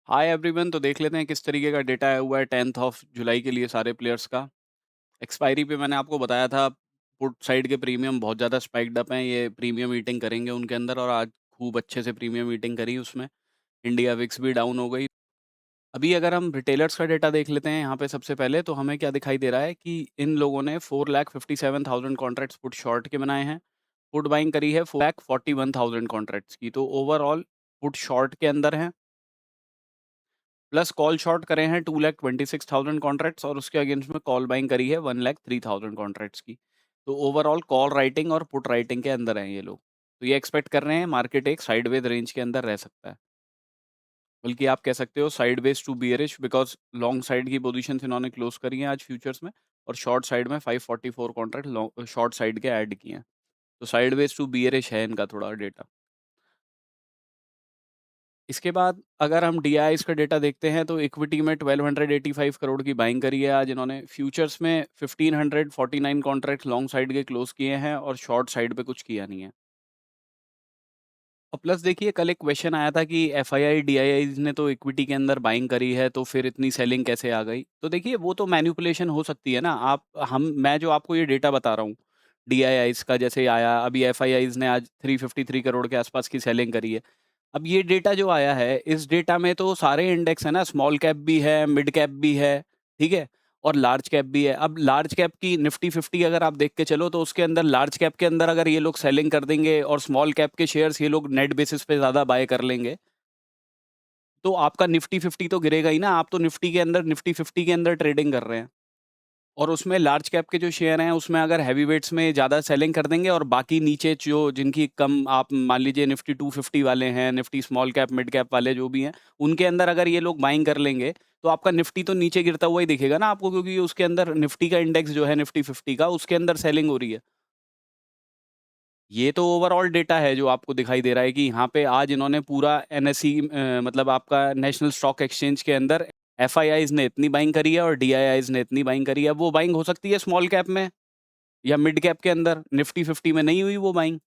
Hi everyone, तो देख लेते हैं किस तरीके का डेटा आया हुआ है 10th ऑफ जुलाई के लिए सारे प्लेयर्स का। एक्सपायरी पे मैंने आपको बताया था, पुट साइड के प्रीमियम बहुत ज़्यादा स्पाइक्ड अप हैं, ये प्रीमियम ईटिंग करेंगे उनके अंदर, और आज खूब अच्छे से प्रीमियम ईटिंग करी उसमें। इंडिया विक्स भी डाउन हो गई। अभी अगर हम रिटेलर्स का डेटा देख लेते हैं यहाँ पे सबसे पहले, तो हमें क्या दिखाई दे रहा है कि इन लोगों ने 4,57,000 कॉन्ट्रैक्ट्स पुट शॉर्ट के बनाए हैं। पुट बाइंग करी है 4,41,000 कॉन्ट्रैक्ट्स की, तो ओवरऑल पुट शॉर्ट के अंदर हैं। प्लस कॉल शॉर्ट करे हैं 2,26,000 कॉन्ट्रैक्ट्स, और उसके अगेंस्ट में कॉल बाइंग करी है 1,03,000 कॉन्ट्रैक्ट्स की। तो ओवरऑल कॉल राइटिंग और पुट राइटिंग के अंदर हैं ये लोग। तो ये एक्सपेक्ट कर रहे हैं मार्केट एक साइडवेज रेंज के अंदर रह सकता है, बल्कि आप कह सकते हो sideways to bearish, because long side की पोजीशन इन्होंने क्लोज करी है आज फ्यूचर्स में, और शॉर्ट साइड में 544 कॉन्ट्रैक्ट शॉर्ट साइड के ऐड किए हैं। तो साइडवेज टू बियरिश है इनका थोड़ा डेटा। इसके बाद अगर हम डीआईएस का डेटा देखते हैं, तो इक्विटी में 1285 करोड़ की बाइंग करी है आज इन्होंने। फ्यूचर्स में 1549 कॉन्ट्रैक्ट लॉन्ग साइड के क्लोज किए हैं, और शॉर्ट साइड पे कुछ किया नहीं है। और प्लस देखिए, कल एक क्वेश्चन आया था कि एफआईआई डीआईआईज ने तो इक्विटी के अंदर बाइंग करी है, तो फिर इतनी सेलिंग कैसे आ गई? तो देखिए, वो तो मैनिपुलेशन हो सकती है ना। आप हम मैं जो आपको ये डेटा बता रहा हूँ डीआईआईज का, जैसे आया अभी एफआईआईज ने आज 353 करोड़ के आसपास की सेलिंग करी है। अब ये डेटा जो आया है, इस डेटा में तो सारे इंडेक्स है ना, स्मॉल कैप भी है, मिड कैप भी है, ठीक है, और लार्ज कैप भी है। अब लार्ज कैप की निफ्टी 50 अगर आप देख के चलो, तो उसके अंदर लार्ज कैप के अंदर अगर ये लोग सेलिंग कर देंगे और स्मॉल कैप के शेयर्स ये लोग नेट बेसिस पे ज़्यादा बाय कर लेंगे, तो आपका निफ्टी 50 तो गिरेगा ही ना। आप तो निफ्टी 50 के अंदर ट्रेडिंग कर रहे हैं, और उसमें लार्ज कैप के जो शेयर हैं, उसमें अगर हैवी वेट्स में ज़्यादा सेलिंग कर देंगे, और बाकी नीचे जो जिनकी कम, आप मान लीजिए निफ्टी 250 वाले हैं, Nifty small cap mid cap वाले जो भी हैं, उनके अंदर अगर ये लोग बाइंग कर लेंगे, तो आपका निफ्टी तो नीचे गिरता हुआ ही दिखेगा ना आपको, क्योंकि उसके अंदर निफ्टी का इंडेक्स जो है निफ्टी 50 का, उसके अंदर सेलिंग हो रही है। ये तो ओवरऑल डेटा है जो आपको दिखाई दे रहा है कि यहाँ पे आज इन्होंने पूरा एनएसई, मतलब आपका नेशनल स्टॉक एक्सचेंज के अंदर एफआईआईज ने इतनी बाइंग करी है और डीआईआईज ने इतनी बाइंग करी है। अब वो बाइंग हो सकती है स्मॉल कैप में या मिड कैप के अंदर, निफ्टी 50 में नहीं हुई वो बाइंग।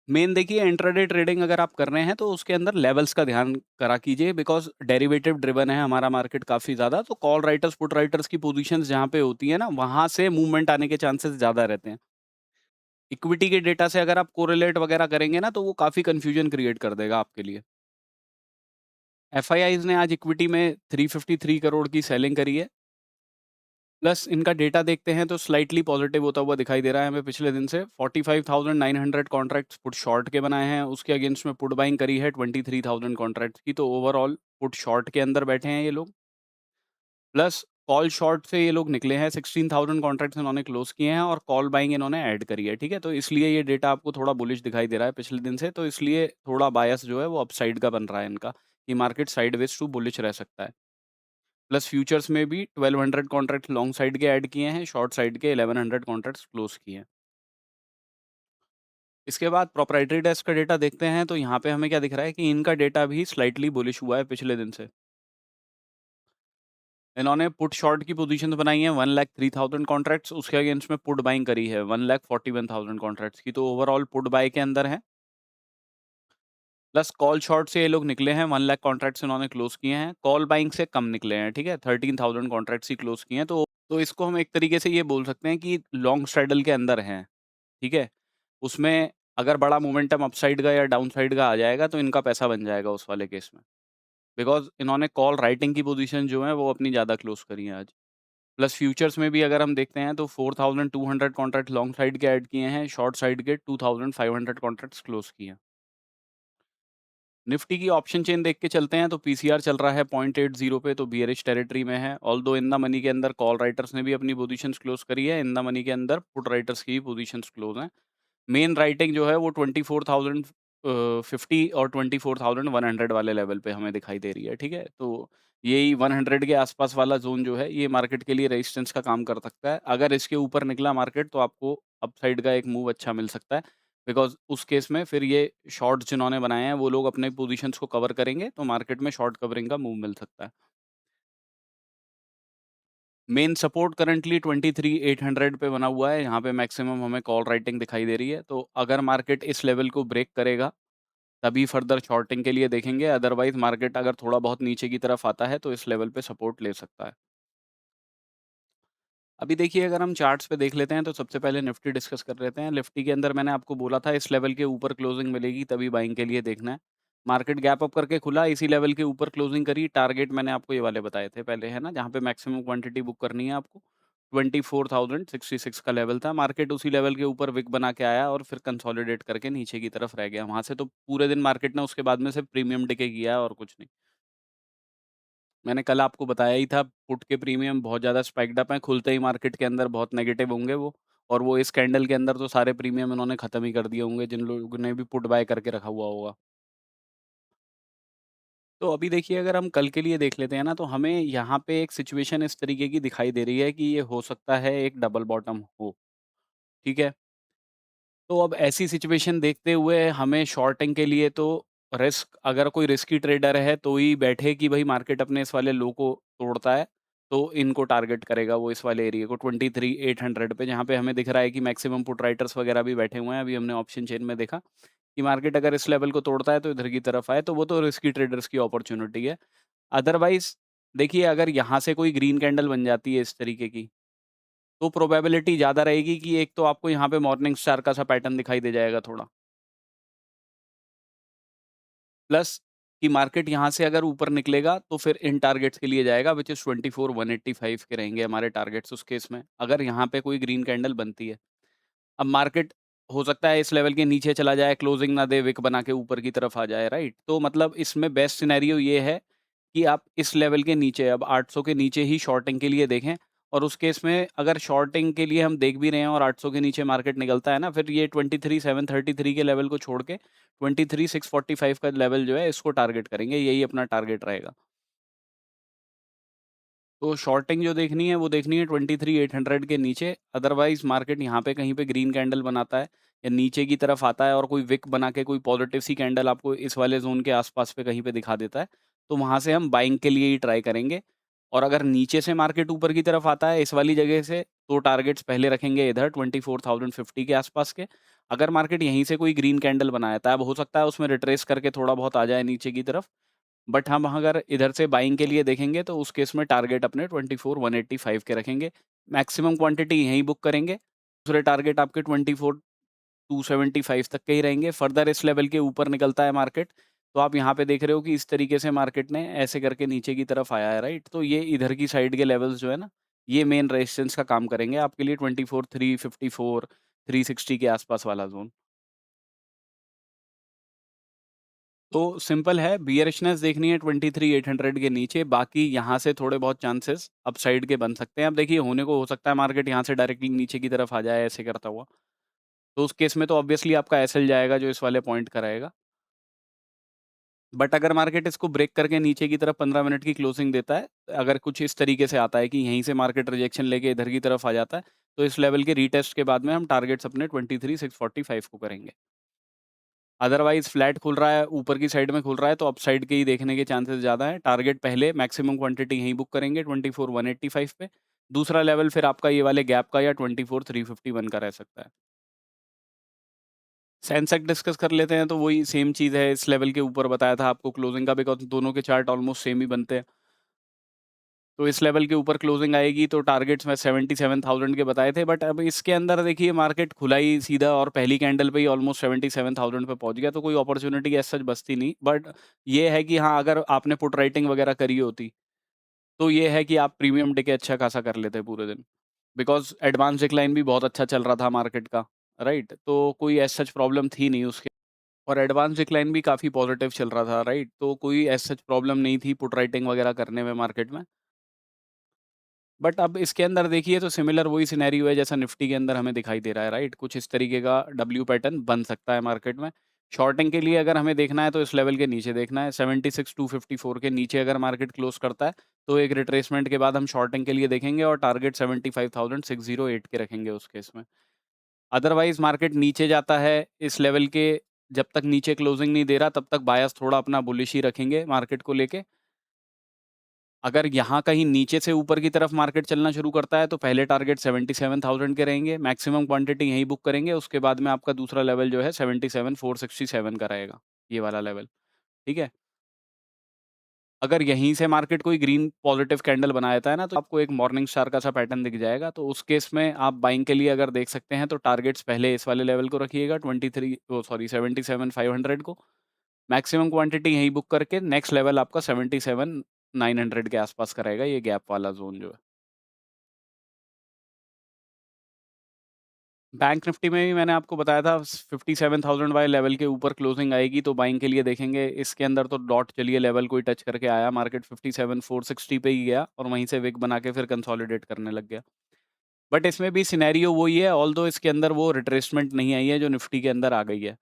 मेन देखिए, इंट्राडे ट्रेडिंग अगर आप कर रहे हैं, तो उसके अंदर लेवल्स का ध्यान करा कीजिए, बिकॉज डेरिवेटिव ड्रिवन है हमारा मार्केट काफ़ी ज़्यादा। तो कॉल राइटर्स पुट राइटर्स की पोजीशंस जहाँ पे होती है ना, वहाँ से मूवमेंट आने के चांसेस ज़्यादा रहते हैं। इक्विटी के डेटा से अगर आप कोरिलेट वगैरह करेंगे ना, तो वो काफ़ी कंफ्यूजन क्रिएट कर देगा आपके लिए। एफआईआईज ने आज इक्विटी में 353 करोड़ की सेलिंग करी है। प्लस इनका डेटा देखते हैं तो स्लाइटली पॉजिटिव होता हुआ दिखाई दे रहा है हमें पिछले दिन से। 45,900 कॉन्ट्रैक्ट्स पुट शॉर्ट के बनाए हैं, उसके अगेंस्ट में पुट बाइंग करी है 23,000 कॉन्ट्रैक्ट्स की। तो ओवरऑल पुट शॉर्ट के अंदर बैठे हैं ये लोग। प्लस कॉल शॉर्ट से ये लोग निकले हैं, 16,000 कॉन्ट्रैक्ट्स इन्होंने क्लोज किए हैं, और कॉल बाइंग इन्होंने ऐड करी है, ठीक है। तो इसलिए ये डेटा आपको थोड़ा बुलिश दिखाई दे रहा है पिछले दिन से, तो इसलिए थोड़ा बायस जो है वो अपसाइड का बन रहा है इनका, कि मार्केट साइडवेज टू बुलिश रह सकता है। प्लस फ्यूचर्स में भी 1200 कॉन्ट्रैक्ट लॉन्ग साइड के ऐड किए हैं, शॉर्ट साइड के 1100 कॉन्ट्रैक्ट्स क्लोज किए हैं। इसके बाद प्रोप्राइटरी डेस्क का डेटा देखते हैं, तो यहाँ पे हमें क्या दिख रहा है कि इनका डेटा भी स्लाइटली बुलिश हुआ है पिछले दिन से। इन्होंने पुट शॉर्ट की पोजीशंस बनाई हैं 1,03,000 कॉन्ट्रैक्ट्स, उसके अगेंस्ट में पुट बाइंग करी है 1,41,000 कॉन्ट्रैक्ट्स की। तो ओवरऑल पुट बाय के अंदर है। प्लस कॉल शॉर्ट से ये लोग निकले हैं, 1 लाख कॉन्ट्रैक्ट्स इन्होंने क्लोज किए हैं। कॉल बाइंग से कम निकले हैं, ठीक है, 13,000 कॉन्ट्रैक्ट्स ही क्लोज किए हैं। तो इसको हम एक तरीके से ये बोल सकते हैं कि लॉन्ग स्ट्रैडल के अंदर हैं, ठीक है। उसमें अगर बड़ा मोमेंटम अपसाइड का या डाउन साइड का आ जाएगा, तो इनका पैसा बन जाएगा उस वाले केस में, बिकॉज इन्होंने कॉल राइटिंग की पोजीशन जो है वो अपनी ज़्यादा क्लोज करी है आज। प्लस फ्यूचर्स में भी अगर हम देखते हैं, तो 4,200 कॉन्ट्रैक्ट लॉन्ग साइड के ऐड किए हैं, शॉर्ट साइड के 2,500 कॉन्ट्रैक्ट्स क्लोज किए हैं। निफ्टी की ऑप्शन चेन देख के चलते हैं, तो पीसीआर चल रहा है 0.80 पे, तो बियरिश टेरिटरी में है। ऑल्दो इन द मनी के अंदर कॉल राइटर्स ने भी अपनी पोजीशंस क्लोज करी है, इन द मनी के अंदर पुट राइटर्स की पोजीशंस क्लोज हैं। मेन राइटिंग जो है वो 24,050 और 24,100 वाले लेवल पे हमें दिखाई दे रही है, ठीक है। तो यही 100 के आसपास वाला जोन जो है, ये मार्केट के लिए रेजिस्टेंस का काम कर सकता है। अगर इसके ऊपर निकला मार्केट, तो आपको अपसाइड का एक मूव अच्छा मिल सकता है, बिकॉज उस केस में फिर ये शॉर्ट जिन्होंने बनाए हैं वो लोग अपने पोजीशंस को कवर करेंगे, तो मार्केट में शॉर्ट कवरिंग का मूव मिल सकता है। मेन सपोर्ट करंटली 23,800 पे बना हुआ है, यहाँ पे मैक्सिमम हमें कॉल राइटिंग दिखाई दे रही है। तो अगर मार्केट इस लेवल को ब्रेक करेगा, तभी फर्दर शॉर्टिंग के लिए देखेंगे, अदरवाइज़ मार्केट अगर थोड़ा बहुत नीचे की तरफ आता है, तो इस लेवल पे सपोर्ट ले सकता है। अभी देखिए अगर हम चार्ट्स पे देख लेते हैं, तो सबसे पहले निफ्टी डिस्कस कर लेते हैं। निफ्टी के अंदर मैंने आपको बोला था इस लेवल के ऊपर क्लोजिंग मिलेगी तभी बाइंग के लिए देखना है। मार्केट गैप अप करके खुला, इसी लेवल के ऊपर क्लोजिंग करी, टारगेट मैंने आपको ये वाले बताए थे पहले, है ना? जहाँ पे मैक्सिमम क्वांटिटी बुक करनी है आपको। 24,066 का लेवल था, मार्केट उसी लेवल के ऊपर विक बना के आया और फिर कंसोलिडेट करके नीचे की तरफ रह गया। वहाँ से तो पूरे दिन मार्केट ने उसके बाद में सिर्फ प्रीमियम डिके किया है और कुछ नहीं। मैंने कल आपको बताया ही था, पुट के प्रीमियम बहुत ज़्यादा स्पाइक्ड अप हैं, खुलते ही मार्केट के अंदर बहुत नेगेटिव होंगे वो, और वो इस कैंडल के अंदर तो सारे प्रीमियम इन्होंने खत्म ही कर दिए होंगे, जिन लोगों ने भी पुट बाय करके रखा हुआ होगा। तो अभी देखिए अगर हम कल के लिए देख लेते हैं ना, तो हमें यहाँ पे एक सिचुएशन इस तरीके की दिखाई दे रही है कि ये हो सकता है एक डबल बॉटम हो, ठीक है? तो अब ऐसी सिचुएशन देखते हुए हमें शॉर्टिंग के लिए तो रिस्क, अगर कोई रिस्की ट्रेडर है तो ही बैठे कि भाई मार्केट अपने इस वाले लो को तोड़ता है, तो इनको टारगेट करेगा वो इस वाले एरिया को 23,800 पे, जहाँ पे हमें दिख रहा है कि मैक्सिमम पुट राइटर्स वगैरह भी बैठे हुए हैं। अभी हमने ऑप्शन चेन में देखा कि मार्केट अगर इस लेवल को तोड़ता है तो इधर की तरफ आए, तो वो तो रिस्की ट्रेडर्स की अपॉर्चुनिटी है। अदरवाइज़ देखिए अगर यहाँ से कोई ग्रीन कैंडल बन जाती है इस तरीके की, तो प्रोबेबिलिटी ज़्यादा रहेगी कि एक तो आपको यहाँ पे मॉर्निंग स्टार का सा पैटर्न दिखाई दे जाएगा थोड़ा। प्लस कि मार्केट यहाँ से अगर ऊपर निकलेगा तो फिर इन टारगेट्स के लिए जाएगा, व्हिच इज़ 24,185 के रहेंगे हमारे टारगेट्स उस केस में, अगर यहाँ पे कोई ग्रीन कैंडल बनती है। अब मार्केट हो सकता है इस लेवल के नीचे चला जाए, क्लोजिंग ना दे, विक बना के ऊपर की तरफ आ जाए, राइट? तो मतलब इसमें बेस्ट सिनेरियो ये है कि आप इस लेवल के नीचे, अब 800 के नीचे ही शॉर्टिंग के लिए देखें, और उस केस में अगर शॉर्टिंग के लिए हम देख भी रहे हैं और 800 के नीचे मार्केट निकलता है ना, फिर ये 23,733 के लेवल को छोड़ के 23,645 का लेवल जो है इसको टारगेट करेंगे, यही अपना टारगेट रहेगा। तो शॉर्टिंग जो देखनी है वो देखनी है 23,800 के नीचे, अदरवाइज़ मार्केट यहाँ पे कहीं पे ग्रीन कैंडल बनाता है या नीचे की तरफ आता है और कोई विक बना के कोई पॉजिटिव सी कैंडल आपको इस वाले ज़ोन के आस-पास पे कहीं पे दिखा देता है, तो वहाँ से हम बाइंग के लिए ही ट्राई करेंगे। और अगर नीचे से मार्केट ऊपर की तरफ आता है इस वाली जगह से, तो टारगेट्स पहले रखेंगे इधर 24,050 के आस-पास के। अगर मार्केट यहीं से कोई ग्रीन कैंडल बनाता है, अब हो सकता है उसमें रिट्रेस करके थोड़ा बहुत आ जाए नीचे की तरफ, बट हम अगर इधर से बाइंग के लिए देखेंगे तो उस केस में टारगेट अपने 24,185 के रखेंगे। मैक्सिमम क्वांटिटी यहीं बुक करेंगे। दूसरे टारगेट आपके 24,275 तक के ही रहेंगे। फर्दर इस लेवल के ऊपर निकलता है मार्केट, तो आप यहाँ पे देख रहे हो कि इस तरीके से मार्केट ने ऐसे करके नीचे की तरफ आया है, राइट? तो ये इधर की साइड के लेवल्स जो है ना, ये मेन रेजिस्टेंस का काम करेंगे आपके लिए, 24,354, 360 के आसपास वाला ज़ोन। तो सिंपल है, बियरिशनेस देखनी है 23,800 के नीचे, बाकी यहाँ से थोड़े बहुत चांसेस अपसाइड के बन सकते हैं। अब देखिए होने को हो सकता है मार्केट यहाँ से डायरेक्टली नीचे की तरफ आ जाए ऐसे करता हुआ, तो उस केस में तो ऑब्वियसली आपका एसएल जाएगा जो इस वाले पॉइंट का रहेगा। बट अगर मार्केट इसको ब्रेक करके नीचे की तरफ 15 मिनट की क्लोजिंग देता है, अगर कुछ इस तरीके से आता है कि यहीं से मार्केट रिजेक्शन लेके इधर की तरफ आ जाता है, तो इस लेवल के रीटेस्ट के बाद में हम टारगेट्स अपने 23,645 को करेंगे। अदरवाइज़ फ्लैट खुल रहा है, ऊपर की साइड में खुल रहा है, तो अपसाइड के ही देखने के चांसेस ज़्यादा हैं। टारगेट पहले मैक्सिमम क्वांटिटी यहीं बुक करेंगे 24,185 पे। दूसरा लेवल फिर आपका ये वाले गैप का या 24,351 का रह सकता है। सेंसेक्स डिस्कस कर लेते हैं, तो वही सेम चीज़ है, इस लेवल के ऊपर बताया था आपको क्लोजिंग का, बिकॉज़ दोनों के चार्ट ऑलमोस्ट सेम ही बनते हैं। तो इस लेवल के ऊपर क्लोजिंग आएगी तो टारगेट्स मैं 77,000 के बताए थे, बट अब इसके अंदर देखिए मार्केट खुला ही सीधा और पहली कैंडल पे ही ऑलमोस्ट 77,000 पे पहुंच गया, तो कोई अपॉर्चुनिटी एज सच बचती नहीं। बट ये है कि हाँ, अगर आपने पुट राइटिंग वगैरह करी होती, तो ये है कि आप प्रीमियम टिके अच्छा खासा कर लेते पूरे दिन, बिकॉज एडवांस डिक्लाइन भी बहुत अच्छा चल रहा था मार्केट का, राइट? तो कोई एज सच प्रॉब्लम थी नहीं उसके, और एडवांस डिक्लाइन भी काफ़ी पॉजिटिव चल रहा था, राइट? तो कोई एज सच प्रॉब्लम नहीं थी पुट राइटिंग वगैरह करने में मार्केट में। बट अब इसके अंदर देखिए तो सिमिलर वही सिनेरियो है जैसा निफ्टी के अंदर हमें दिखाई दे रहा है, राइट? कुछ इस तरीके का डब्ल्यू पैटर्न बन सकता है मार्केट में। शॉर्टिंग के लिए अगर हमें देखना है तो इस लेवल के नीचे देखना है, 76,254 के नीचे अगर मार्केट क्लोज करता है, तो एक रिट्रेसमेंट के बाद हम शॉर्टिंग के लिए देखेंगे और टारगेट 75,608 के रखेंगे उस केस में। अदरवाइज़ मार्केट नीचे जाता है इस लेवल के, जब तक नीचे क्लोजिंग नहीं दे रहा तब तक बायस थोड़ा अपना बुलिश ही रखेंगे मार्केट को लेके। अगर यहाँ कहीं नीचे से ऊपर की तरफ मार्केट चलना शुरू करता है, तो पहले टारगेट 77,000 के रहेंगे, मैक्सिमम क्वांटिटी यहीं बुक करेंगे, उसके बाद में आपका दूसरा लेवल जो है 77,467 का रहेगा। ये वाला लेवल, ठीक है? अगर यहीं से मार्केट कोई ग्रीन पॉज़िटिव कैंडल बना देता है ना, तो आपको एक मॉर्निंग स्टार का सा पैटर्न दिख जाएगा, तो उस केस में आप बाइंग के लिए अगर देख सकते हैं, तो टारगेट्स पहले इस वाले लेवल को रखिएगा 23 ओह सॉरी 77,500 को। मैक्सिमम क्वांटिटी यहीं बुक करके नेक्स्ट लेवल आपका 77,900 के आसपास का रहेगा, ये गैप वाला ज़ोन जो है। बैंक निफ्टी में भी मैंने आपको बताया था 57,000 वाले लेवल के ऊपर क्लोजिंग आएगी तो बाइंग के लिए देखेंगे। इसके अंदर तो डॉट चलिए लेवल कोई टच करके आया, मार्केट 57,460 पे ही गया और वहीं से विक बना के फिर कंसोलिडेट करने लग गया। बट इसमें भी सिनेरियो वही है, ऑल्दो इसके अंदर वो रिट्रेसमेंट नहीं आई है जो निफ्टी के अंदर आ गई है।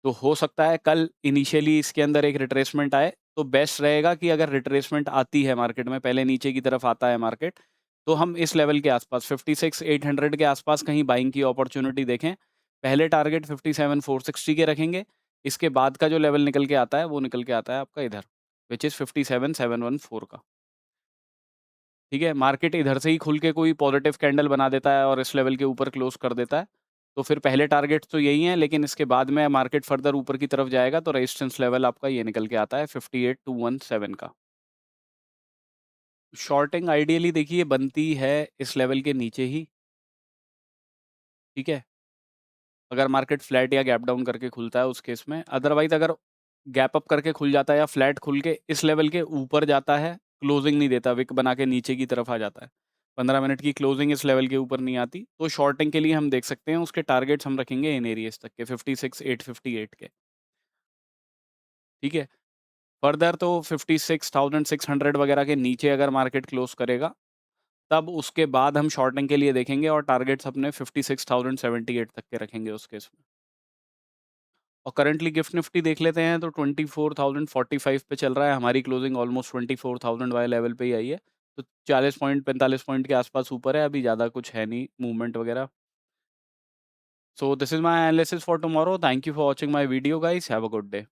तो हो सकता है कल इनिशियली इसके अंदर एक रिट्रेसमेंट आए, तो बेस्ट रहेगा कि अगर रिट्रेसमेंट आती है मार्केट में, पहले नीचे की तरफ आता है मार्केट, तो हम इस लेवल के आसपास 56,800 के आसपास कहीं बाइंग की अपॉर्च्युनिटी देखें। पहले टारगेट 57,460 के रखेंगे, इसके बाद का जो लेवल निकल के आता है, वो निकल के आता है आपका इधर, व्हिच इज़ 57,714 का। ठीक है, मार्केट इधर से ही खुल के कोई पॉजिटिव कैंडल बना देता है और इस लेवल के ऊपर क्लोज़ कर देता है, तो फिर पहले टारगेट्स तो यही हैं, लेकिन इसके बाद में मार्केट फर्दर ऊपर की तरफ जाएगा तो रेजिस्टेंस लेवल आपका ये निकल के आता है 58,217 का। शॉर्टिंग आइडियली देखिए बनती है इस लेवल के नीचे ही, ठीक है? अगर मार्केट फ्लैट या गैप डाउन करके खुलता है उस केस में, अदरवाइज़ अगर गैप अप करके खुल जाता है या फ्लैट खुल के इस लेवल के ऊपर जाता है, क्लोजिंग नहीं देता, विक बना के नीचे की तरफ आ जाता है। 15 मिनट की क्लोजिंग इस लेवल के ऊपर नहीं आती, तो शॉर्टिंग के लिए हम देख सकते हैं उसके टारगेट्स हम रखेंगे इन एरियाज़ तक के 56,858 के, ठीक है? फर्दर तो 56,600 वगैरह के नीचे अगर मार्केट क्लोज़ करेगा, तब उसके बाद हम शॉर्टिंग के लिए देखेंगे और टारगेट्स अपने 56,078 तक के रखेंगे उस केस में। और करंटली गिफ्ट निफ्टी देख लेते हैं तो 24,045 पे चल रहा है, हमारी क्लोजिंग ऑलमोस्ट 24,000 वाले लेवल पे ही आई है। तो 40 पॉइंट 45 पॉइंट के आसपास ऊपर है, अभी ज़्यादा कुछ है नहीं मूवमेंट वगैरह। So this is my analysis for tomorrow, thank you for watching my video guys, have a good day.